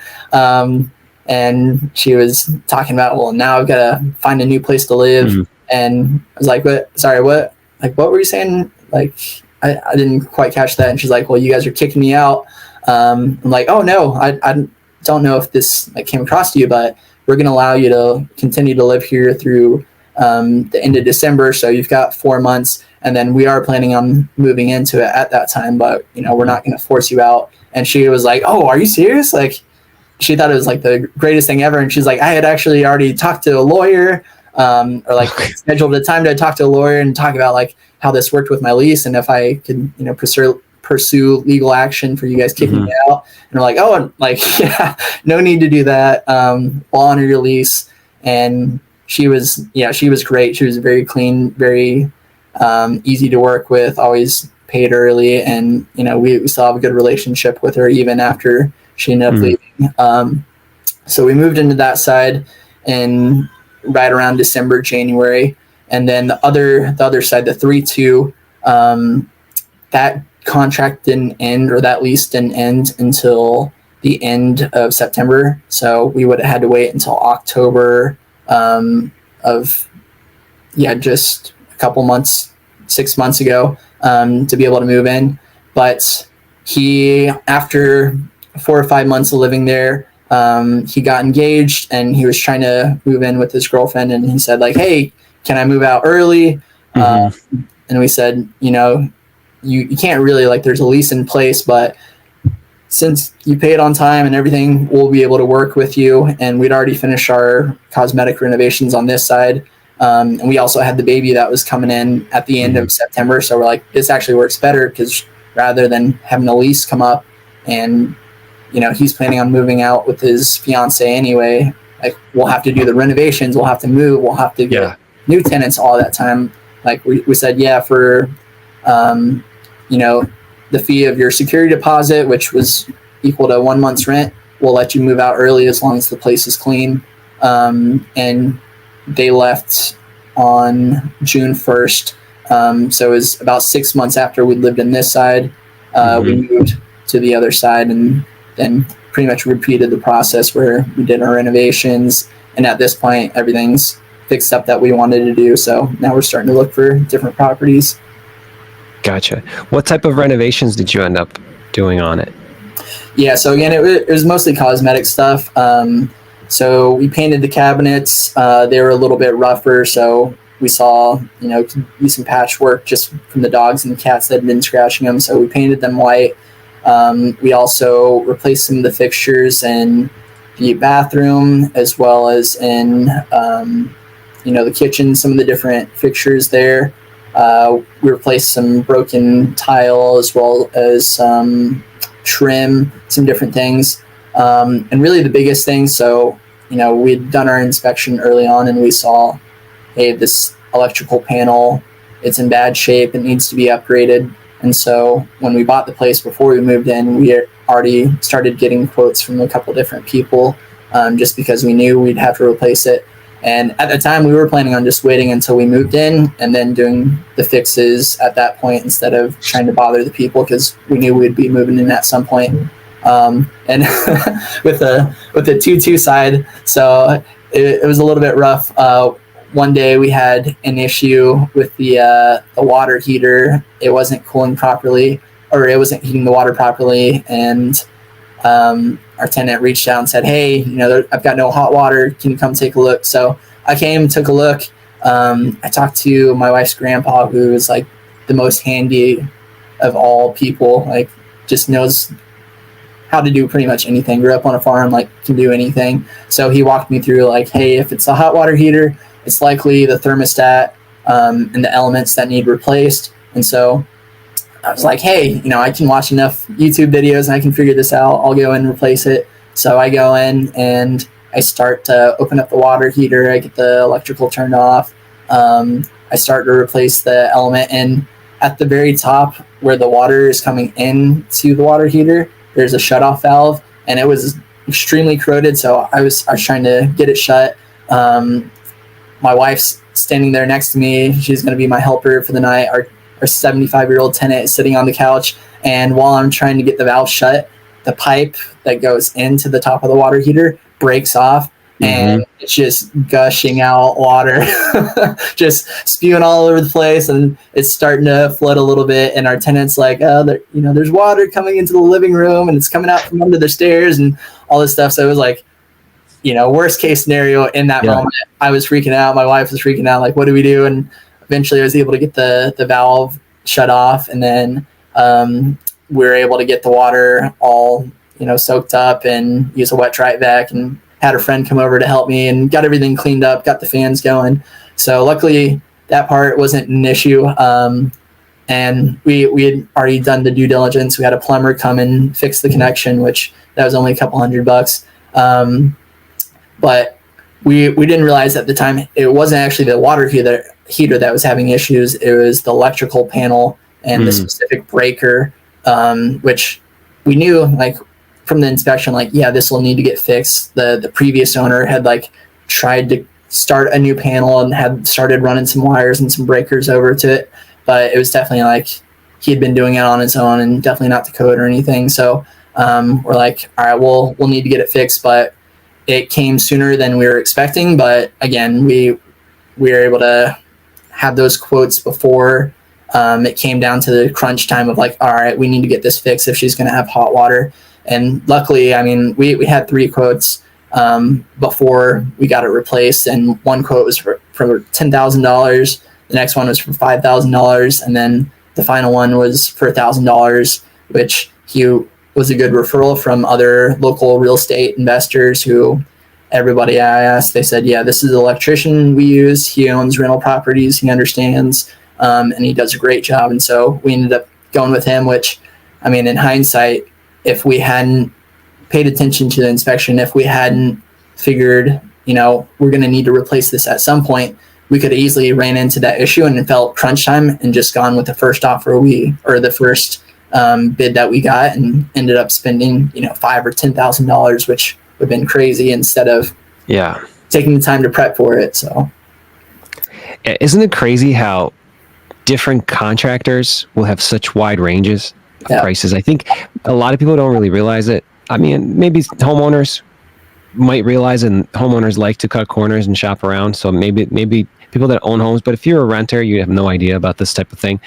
Speaker 1: And she was talking about, well, now I've got to find a new place to live. Mm-hmm. And I was like, what? Like, what were you saying? Like, I didn't quite catch that. And she's like, well, you guys are kicking me out. I'm like, oh no, I don't know if this came across to you, but we're going to allow you to continue to live here through the end of December. So you've got 4 months, and then we are planning on moving into it at that time, but we're not going to force you out. And she was like, oh, are you serious? Like, she thought it was like the greatest thing ever. And she's like, I had actually already talked to a lawyer, or scheduled a time to talk to a lawyer and talk about like how this worked with my lease, and if I could, pursue legal action for you guys kicking me out. And we're like, oh, yeah, no need to do that. We'll honor your lease. And she was great. She was very clean, very easy to work with, always paid early. And, we still have a good relationship with her even after she ended up leaving. So we moved into that side in right around December, January. And then the other side, the 3-2, that contract didn't end, or that lease didn't end until the end of September. So we would have had to wait until October just a couple months, 6 months ago, to be able to move in. But he, after 4 or 5 months of living there, he got engaged, and he was trying to move in with his girlfriend, and he said like, hey, can I move out early? And we said, you can't really, like, there's a lease in place, but since you paid on time and everything, we'll be able to work with you. And we'd already finished our cosmetic renovations on this side. And we also had the baby that was coming in at the end of September. So we're like, this actually works better, because rather than having a lease come up and, he's planning on moving out with his fiance anyway, like, we'll have to do the renovations, we'll have to move, we'll have to get new tenants all that time. Like we said, yeah, for, the fee of your security deposit, which was equal to 1 month's rent, we'll let you move out early as long as the place is clean. And they left on June 1st. So it was about 6 months after we'd lived in this side. We moved to the other side, and then pretty much repeated the process where we did our renovations. And at this point, everything's fixed up that we wanted to do. So now we're starting to look for different properties. Gotcha. What type of renovations did you end up doing on it?
Speaker 2: Yeah, so again, it was mostly cosmetic stuff. So we painted the cabinets. They were a little bit rougher, so we saw, could use some patchwork just from the dogs and the cats that had been scratching them. So we painted them white. We also replaced some of the fixtures in the bathroom as well as in, the kitchen, some of the different fixtures there. We replaced some broken tile as well as some trim, some different things. And really the biggest thing, so, we'd done our inspection early on and we saw, hey, this electrical panel, it's in bad shape, it needs to be upgraded. And so when we bought the place before we moved in, we already started getting quotes from a couple different people, just because we knew we'd have to replace it. And at the time, we were planning on just waiting until we moved in and then doing the fixes at that point instead of trying to bother the people, because we knew we'd be moving in at some point. And with the 2-2 side, so it was a little bit rough. One day we had an issue with the water heater. It wasn't cooling properly, or it wasn't heating the water properly, and our tenant reached out and said, hey, I've got no hot water. Can you come take a look? So I came, took a look. I talked to my wife's grandpa, who is like the most handy of all people, like just knows how to do pretty much anything. Grew up on a farm, like can do anything. So he walked me through like, hey, if it's a hot water heater, it's likely the thermostat and the elements that need replaced. And so I was like, hey, I can watch enough YouTube videos and I can figure this out. I'll go and replace it. So I go in and I start to open up the water heater. I get the electrical turned off. I start to replace the element. And at the very top where the water is coming into the water heater, there's a shutoff valve, and it was extremely corroded. So I was trying to get it shut. My wife's standing there next to me. She's going to be my helper for the night. Our 75-year-old tenant is sitting on the couch, and while I'm trying to get the valve shut, the pipe that goes into the top of the water heater breaks off, and it's just gushing out water, just spewing all over the place, and it's starting to flood a little bit. And our tenant's like, there's water coming into the living room, and it's coming out from under the stairs, and all this stuff. So it was like, worst case scenario in that moment. I was freaking out. My wife was freaking out. Like, what do we do? And eventually I was able to get the valve shut off, and then we were able to get the water all, soaked up and use a wet dry vac, and had a friend come over to help me and got everything cleaned up, got the fans going. So luckily that part wasn't an issue. And we had already done the due diligence. We had a plumber come and fix the connection, which that was only a couple $100. But we didn't realize at the time it wasn't actually the water heater that was having issues. It was the electrical panel and the specific breaker, which we knew like from the inspection, like, yeah, this will need to get fixed. The previous owner had like tried to start a new panel and had started running some wires and some breakers over to it, but it was definitely like he had been doing it on his own and definitely not to code or anything. So we're like, all right, we'll need to get it fixed, but it came sooner than we were expecting. But again, we were able to have those quotes before it came down to the crunch time of like, all right, we need to get this fixed if she's going to have hot water. And luckily, I mean, we had 3 quotes before we got it replaced, and one quote was for $10,000. The next one was for $5,000, and then the final one was for $1,000, which he was a good referral from other local real estate investors who everybody I asked, they said, yeah, this is the electrician we use. He owns rental properties. He understands, and he does a great job. And so we ended up going with him, which, I mean, in hindsight, if we hadn't paid attention to the inspection, if we hadn't figured, we're going to need to replace this at some point, we could have easily ran into that issue and it felt crunch time and just gone with the first offer or the first bid that we got, and ended up spending, $5,000 or $10,000, which would have been crazy, instead of taking the time to prep for it. So
Speaker 1: isn't it crazy how different contractors will have such wide ranges of prices? I think a lot of people don't really realize it. I mean, maybe homeowners might realize, and homeowners like to cut corners and shop around. So maybe people that own homes, but if you're a renter, you have no idea about this type of thing.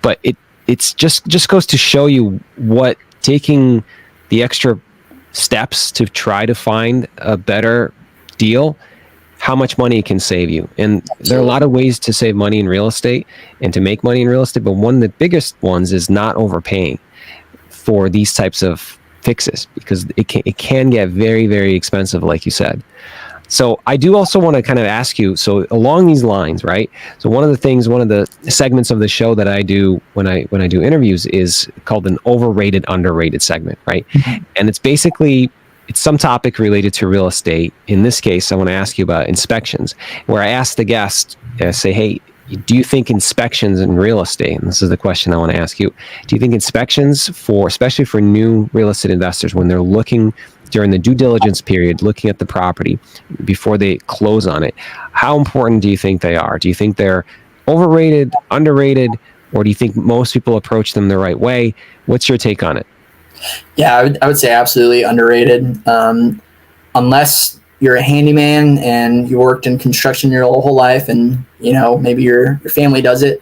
Speaker 1: But it's just goes to show you what taking the extra steps to try to find a better deal, how much money it can save you. And there are a lot of ways to save money in real estate and to make money in real estate, but one of the biggest ones is not overpaying for these types of fixes, because it can get very, very expensive, like you said. So I do also want to kind of ask you, so along these lines, right? So one of the segments of the show that I do when I do interviews is called an overrated, underrated segment, right? Mm-hmm. And it's some topic related to real estate. In this case, I want to ask you about inspections, where I ask the guest, say, hey, do you think inspections in real estate, and this is the question I want to ask you, do you think inspections especially for new real estate investors, when they're looking during the due diligence period, looking at the property before they close on it, how important do you think they are? Do you think they're overrated, underrated, or do you think most people approach them the right way? What's your take on it?
Speaker 2: Yeah, I would say absolutely underrated. Unless you're a handyman and you worked in construction your whole life, and maybe your family does it,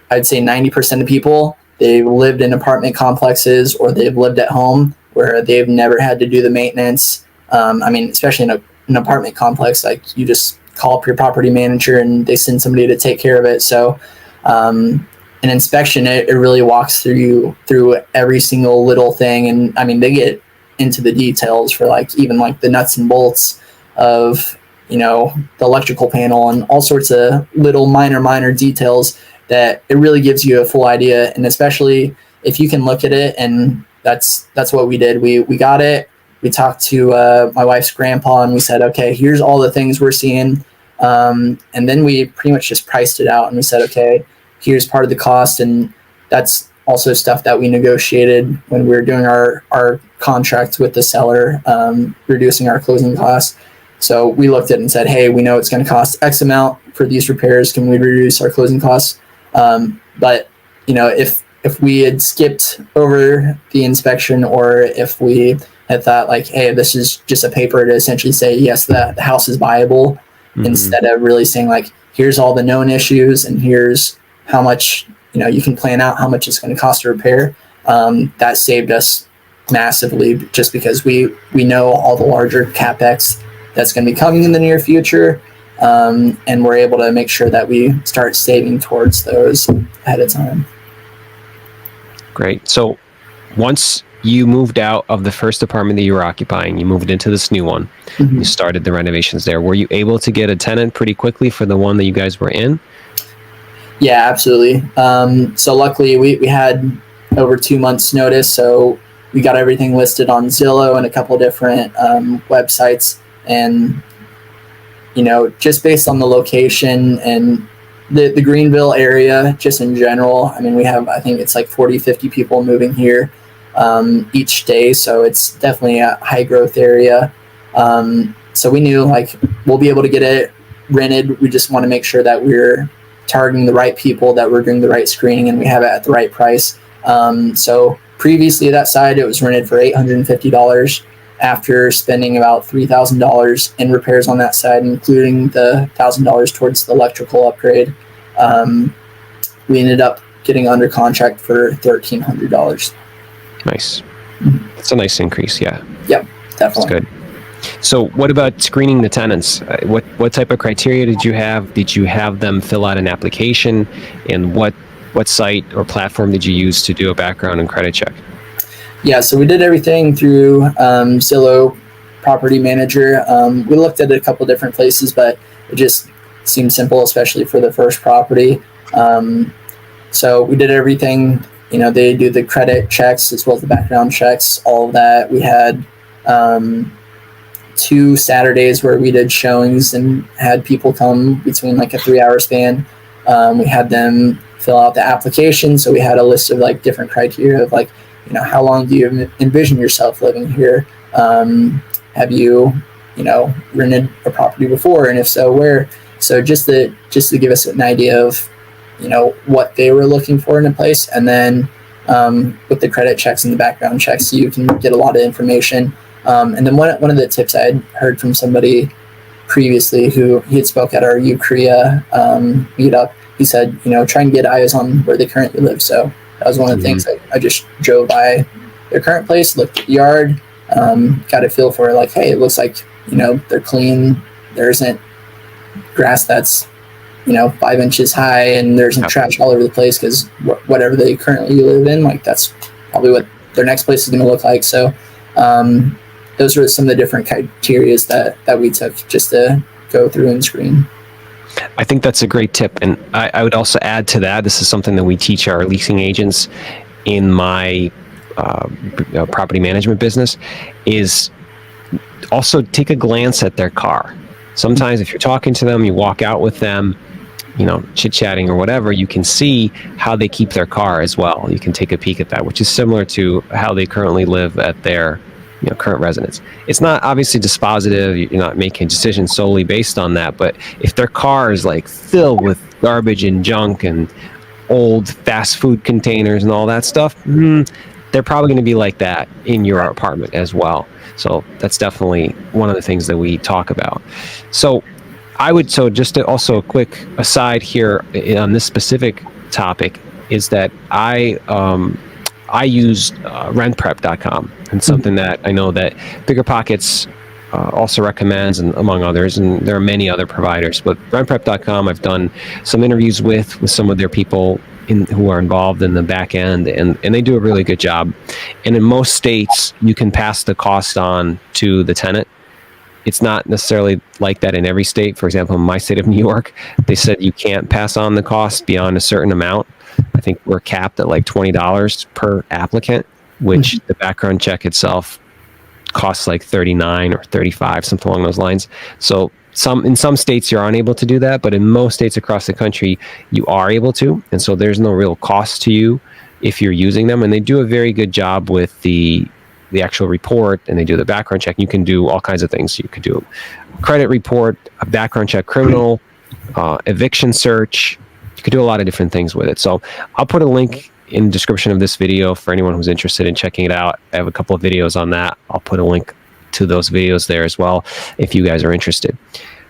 Speaker 2: I'd say 90% of people, they've lived in apartment complexes or they've lived at home where they've never had to do the maintenance. Especially in an apartment complex, like you just call up your property manager and they send somebody to take care of it. So an inspection, it really walks through every single little thing. And they get into the details for even the nuts and bolts of, the electrical panel and all sorts of little minor details that it really gives you a full idea. And especially if you can look at it, and that's what we did. We got it. We talked to my wife's grandpa and we said, okay, here's all the things we're seeing. And then we pretty much just priced it out and we said, okay, here's part of the cost. And that's also stuff that we negotiated when we were doing our contract with the seller, reducing our closing costs. So we looked at it and said, hey, we know it's going to cost X amount for these repairs. Can we reduce our closing costs? But if we had skipped over the inspection, or if we had thought hey, this is just a paper to essentially say, yes, the house is viable, mm-hmm. instead of really saying here's all the known issues and here's how much, you can plan out how much it's going to cost to repair. That saved us massively, just because we know all the larger CapEx that's going to be coming in the near future. And we're able to make sure that we start saving towards those ahead of time.
Speaker 1: Great. So once you moved out of the first apartment that you were occupying, you moved into this new one, mm-hmm. you started the renovations there. Were you able to get a tenant pretty quickly for the one that you guys were in?
Speaker 2: Yeah, absolutely. So luckily we had over 2 months notice. So we got everything listed on Zillow and a couple different websites. And, just based on the location and the Greenville area, just in general, we have, I think it's 40, 50 people moving here each day. So it's definitely a high growth area. So we knew we'll be able to get it rented. We just want to make sure that we're targeting the right people, that we're doing the right screening, and we have it at the right price. So previously that side, it was rented for $850 after spending about $3,000 in repairs on that side, including the $1,000 towards the electrical upgrade. We ended up getting under contract for $1,300.
Speaker 1: Nice. That's a nice increase. Yeah.
Speaker 2: Yep, definitely.
Speaker 1: That's good. So what about screening the tenants? What type of criteria did you have? Did you have them fill out an application? And what site or platform did you use to do a background and credit check?
Speaker 2: Yeah, so we did everything through Zillow Property Manager. We looked at a couple different places, but it just seemed simple, especially for the first property. So we did everything. They do the credit checks as well as the background checks, all of that. We had 2 Saturdays where we did showings and had people come between a 3-hour span. We had them fill out the application. So we had a list of different criteria of how long do you envision yourself living here? Have you, rented a property before? And if so, where? So just to give us an idea of, what they were looking for in a place. And then with the credit checks and the background checks, you can get a lot of information. And then one of the tips I had heard from somebody previously who he had spoke at our UCREA meetup, he said, try and get eyes on where they currently live. So that was one of the things I just drove by their current place, looked at the yard, got a feel for like, hey, it looks like, they're clean. There isn't grass that's 5 inches high and there's trash all over the place, because whatever they currently live in, like that's probably what their next place is going to look like. So those are some of the different criteria that we took just to go through and screen.
Speaker 1: I think that's a great tip. And I would also add to that, this is something that we teach our leasing agents in my property management business, is also take a glance at their car. Sometimes if you're talking to them, you walk out with them, chit-chatting or whatever, you can see how they keep their car as well. You can take a peek at that, which is similar to how they currently live at their current residence. It's not obviously dispositive. You're not making decisions solely based on that. But if their car is like filled with garbage and junk and old fast food containers and all that stuff, they're probably going to be like that in your apartment as well. So that's definitely one of the things that we talk about. So just to also a quick aside here on this specific topic is that I used rentprep.com, and something that I know that Bigger Pockets also recommends, and among others, and there are many other providers. But rentprep.com, I've done some interviews with some of their people who are involved in the back end, and they do a really good job. And in most states, you can pass the cost on to the tenant. It's not necessarily like that in every state. For example, in my state of New York, they said you can't pass on the cost beyond a certain amount. I think we're capped at like $20 per applicant, which the background check itself costs like $39 or $35, something along those lines. So in some states you're unable to do that, but in most states across the country you are able to, and so there's no real cost to you if you're using them. And they do a very good job with the actual report, and they do the background check. You can do all kinds of things. You could do a credit report, a background check, criminal, eviction search. You could do a lot of different things with it. So I'll put a link in the description of this video for anyone who's interested in checking it out. I have a couple of videos on that. I'll put a link to those videos there as well if you guys are interested.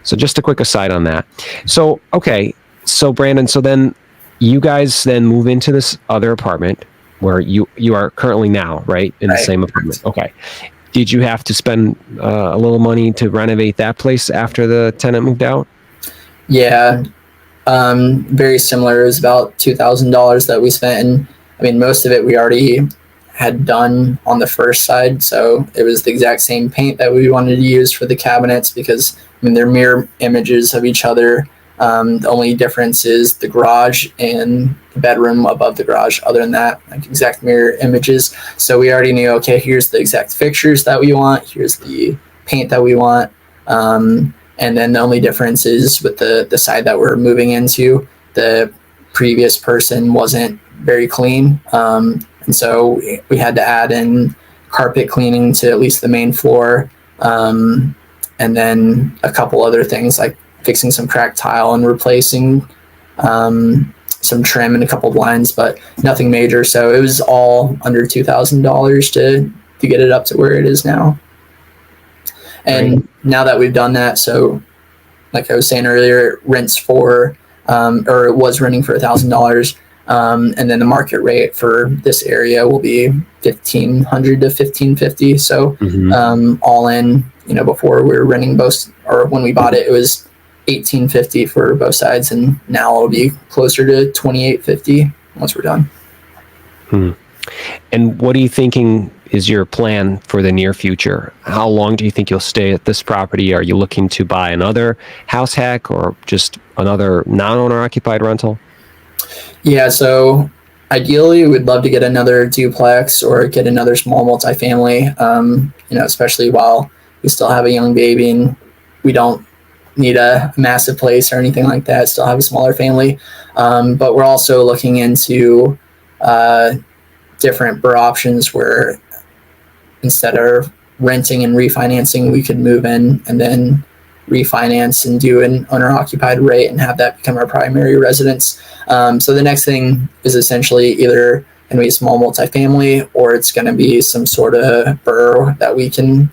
Speaker 1: So just a quick aside on that. So, okay. So Brandon, then you guys then move into this other apartment where you are currently now, right? In the same apartment. Okay. Did you have to spend a little money to renovate that place after the tenant moved out?
Speaker 2: Yeah. Very similar. It was about $2,000 that we spent. And I mean, most of it we already had done on the first side. So it was the exact same paint that we wanted to use for the cabinets, because I mean, they're mirror images of each other. The only difference is the garage and the bedroom above the garage. Other than that, like exact mirror images. So we already knew, okay, here's the exact fixtures that we want. Here's the paint that we want. And then the only difference is with the side that we're moving into, the previous person wasn't very clean. And so we had to add in carpet cleaning to at least the main floor. And then a couple other things like fixing some cracked tile and replacing some trim and a couple blinds, but nothing major. So it was all under $2,000 to get it up to where it is now. And now that we've done that, so like I was saying earlier, it rents for, or it was renting for $1,000. And then the market rate for this area will be $1,500 to $1,550. So all in, before we were renting both, or when we bought it, it was $1,850 for both sides, and now it'll be closer to $2,850 once we're done.
Speaker 1: And what are you thinking is your plan for the near future? How long do you think you'll stay at this property? Are you looking to buy another house hack or just another non-owner occupied rental?
Speaker 2: Yeah, so ideally we'd love to get another duplex or get another small multifamily, especially while we still have a young baby and we don't need a massive place or anything like that, still have a smaller family. But we're also looking into different options where instead of renting and refinancing, we could move in and then refinance and do an owner-occupied rate and have that become our primary residence. So the next thing is essentially either going to be a small multifamily, or it's going to be some sort of borough that we can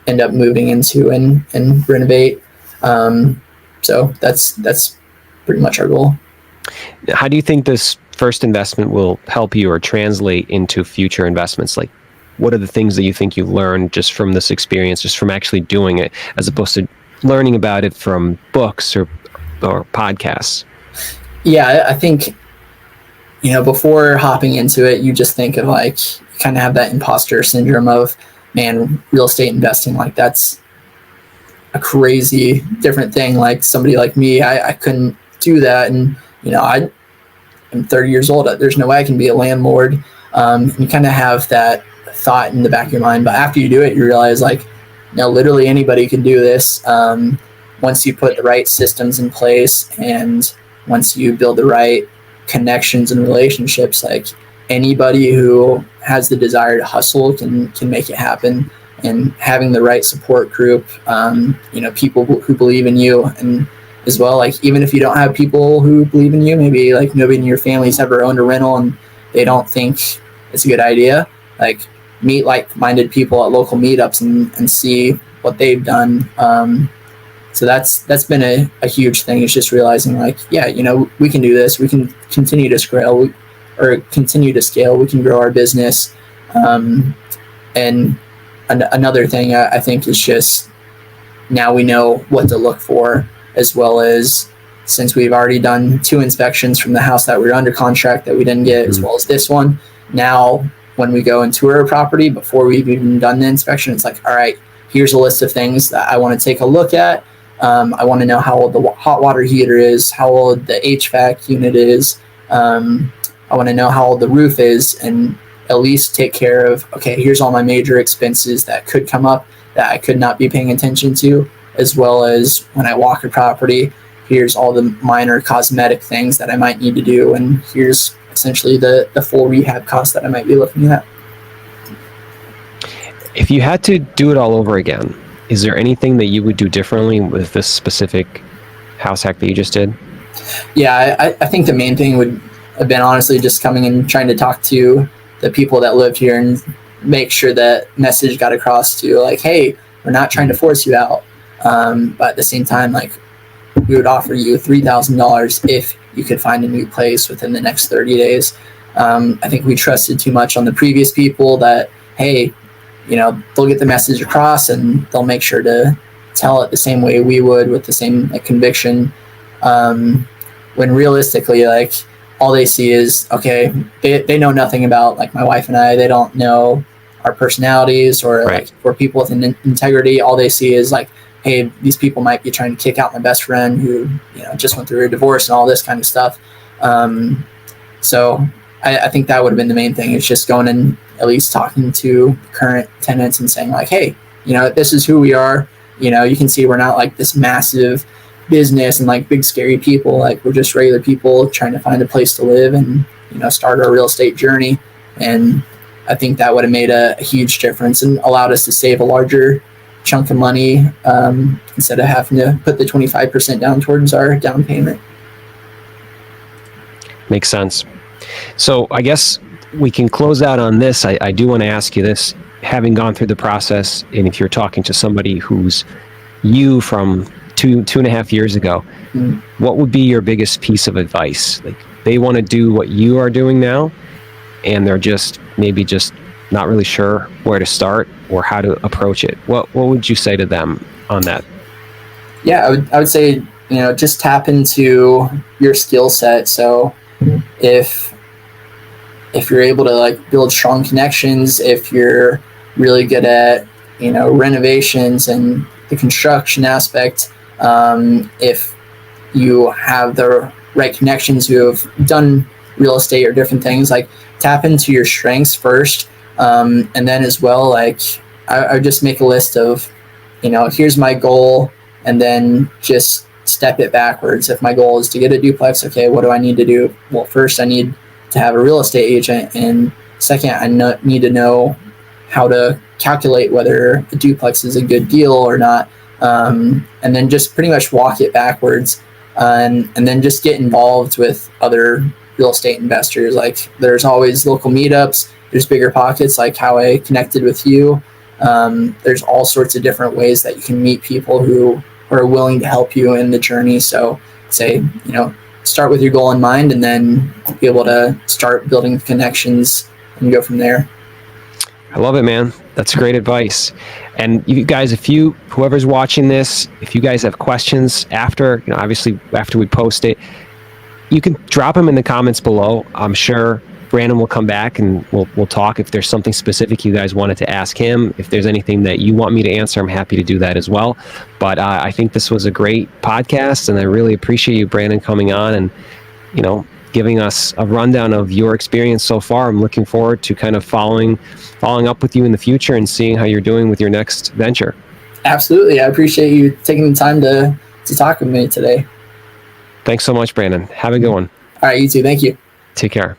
Speaker 2: end up moving into and renovate. So that's pretty much our goal.
Speaker 1: How do you think this first investment will help you or translate into future investments? Like, what are the things that you think you've learned just from this experience, just from actually doing it, as opposed to learning about it from books or podcasts?
Speaker 2: Yeah, I think, before hopping into it, you just think of like, you kind of have that imposter syndrome of, man, real estate investing, like that's a crazy different thing. Like somebody like me, I couldn't do that. And, I'm 30 years old. There's no way I can be a landlord. You kind of have that thought in the back of your mind. But after you do it, you realize like, literally anybody can do this. Once you put the right systems in place and once you build the right connections and relationships, like anybody who has the desire to hustle can make it happen. And having the right support group, people who believe in you, and as well, like even if you don't have people who believe in you, maybe like nobody in your family's ever owned a rental and they don't think it's a good idea, like meet like-minded people at local meetups and see what they've done. So that's been a huge thing. It's just realizing like, we can do this. We can continue to scale continue to scale. We can grow our business. And another thing I think is just now we know what to look for, as well as since we've already done 2 inspections from the house that we were under contract that we didn't get, as well as this one. Now, when we go and tour a property before we've even done the inspection, it's like, all right, here's a list of things that I want to take a look at. I want to know how old the hot water heater is, how old the HVAC unit is. I want to know how old the roof is, and at least take care of, okay, here's all my major expenses that could come up that I could not be paying attention to, as well as when I walk a property, here's all the minor cosmetic things that I might need to do, and here's essentially the full rehab cost that I might be looking at.
Speaker 1: If you had to do it all over again, is there anything that you would do differently with this specific house hack that you just did?
Speaker 2: Yeah, I think the main thing would have been honestly just coming and trying to talk to the people that lived here and make sure that message got across to like, hey, we're not trying to force you out. But at the same time, like we would offer you $3,000 if you could find a new place within the next 30 days. I think we trusted too much on the previous people that, hey, they'll get the message across and they'll make sure to tell it the same way we would with the same conviction. When realistically, like all they see is, okay, they know nothing about like my wife and I, they don't know our personalities or
Speaker 1: right.
Speaker 2: Like we're people with integrity. All they see is like, hey, these people might be trying to kick out my best friend who, just went through a divorce and all this kind of stuff. So I think that would have been the main thing. It's just going and at least talking to current tenants and saying like, hey, this is who we are. You can see we're not like this massive business and like big scary people. Like we're just regular people trying to find a place to live and, start our real estate journey. And I think that would have made a huge difference and allowed us to save a larger chunk of money instead of having to put the 25% down towards our down payment.
Speaker 1: Makes sense. So I guess we can close out on this. I do want to ask you this, having gone through the process, and if you're talking to somebody who's you from two and a half years ago, what would be your biggest piece of advice? Like they want to do what you are doing now, and they're just not really sure where to start or how to approach it. What would you say to them on that? Yeah,
Speaker 2: I would say, just tap into your skill set. So if you're able to like build strong connections, if you're really good at, renovations and the construction aspect, if you have the right connections who have done real estate or different things, like tap into your strengths first. And then as well, like I would just make a list of, here's my goal, and then just step it backwards. If my goal is to get a duplex, okay, what do I need to do? Well, first I need to have a real estate agent, and second, I need to know how to calculate whether a duplex is a good deal or not, and then just pretty much walk it backwards, and then just get involved with other real estate investors. Like there's always local meetups, there's bigger pockets like how I connected with you. There's all sorts of different ways that you can meet people who are willing to help you in the journey. So say, start with your goal in mind and then be able to start building connections and go from there.
Speaker 1: I love it, man. That's great advice. And you guys, whoever's watching this, if you guys have questions after, obviously after we post it, you can drop them in the comments below. I'm sure Brandon will come back and we'll talk. If there's something specific you guys wanted to ask him, if there's anything that you want me to answer, I'm happy to do that as well. But I think this was a great podcast, and I really appreciate you, Brandon, coming on and, giving us a rundown of your experience so far. I'm looking forward to kind of following up with you in the future and seeing how you're doing with your next venture.
Speaker 2: Absolutely. I appreciate you taking the time to talk with me today.
Speaker 1: Thanks so much, Brandon. Have a good one.
Speaker 2: All right, you too. Thank you.
Speaker 1: Take care.